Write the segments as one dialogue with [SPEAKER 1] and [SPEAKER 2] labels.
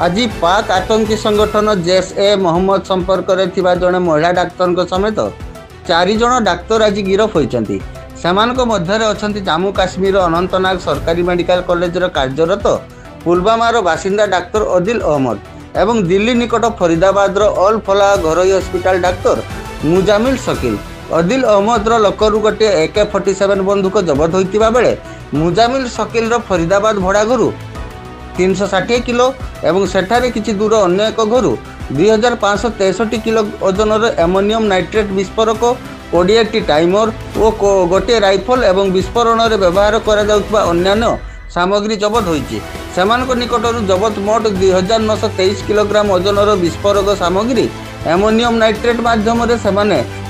[SPEAKER 1] आज पाक आतंकी संगठन जैश ए मोहम्मद संपर्क में जड़े महिला डाक्तर समेत 4 जन डाक्तर आज गिरफ होती। मध्य अच्छा जम्मू काश्मीर अनंतनाग सरकारी मेडिकल कॉलेज कार्यरत पुलवामार बासिंदा डाक्तर अदिल अहमद एवं दिल्ली निकट फरीदाबाद अल फलाह घरोई हस्पिटाल डाक्तर मुजामिल शकील। अदिल अहमद लकरू गोटे AK-47 बंदूक जबत होता बेले मुजामिल शकील फरीदाबाद भड़ा घर 360 किलो एवं सेठारे किछि दूर अन्य एक घर 2563 किलो ओजनर एमोनियम नाइट्रेट विस्फोरक 20टी टाइमर और गोटे राइफल एवं विस्फोरण में व्यवहार अन्य सामग्री जबत होती। निकटर जबत मोट 2923 किलोग्राम ओजनर विस्फोरक सामग्री एमोनियम नाइट्रेट माध्यम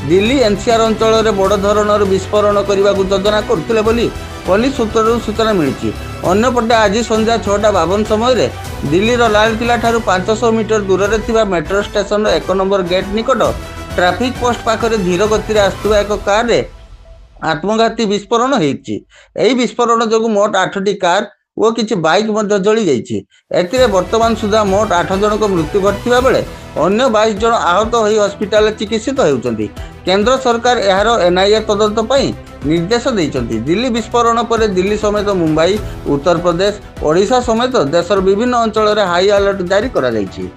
[SPEAKER 1] दिल्ली NCR अंचल में बड़ धरणर विस्फोरण करने को योजना करते पुलिस सूत्र सूचना मिली। अन्यपटे आज संध्या 6:52 समय दिल्ली लालकिला ठारू 500 मीटर दूर में मेट्रो स्टेशन 1 नंबर गेट निकट ट्रैफिक पोस्ट पाखरे धीर गति आसुवा एक कार रे आत्मघाती विस्फोरण होती। विस्फोरण जो मोट 8टी कार और किसी बाइक जली जाइए। वर्तमान सुधा मोट 8 जन मृत्यु घटता बेले अन्य 22 जन आहत हो हस्पिटाल चिकित्सित होती। केंद्र सरकार यार NIA तदंत पर निर्देश देइछन्ति। दिल्ली विस्फोरण पर दिल्ली समेत मुंबई, उत्तर प्रदेश, ओडिशा समेत देशर विभिन्न अंचल में हाई अलर्ट जारी करा जाइछि।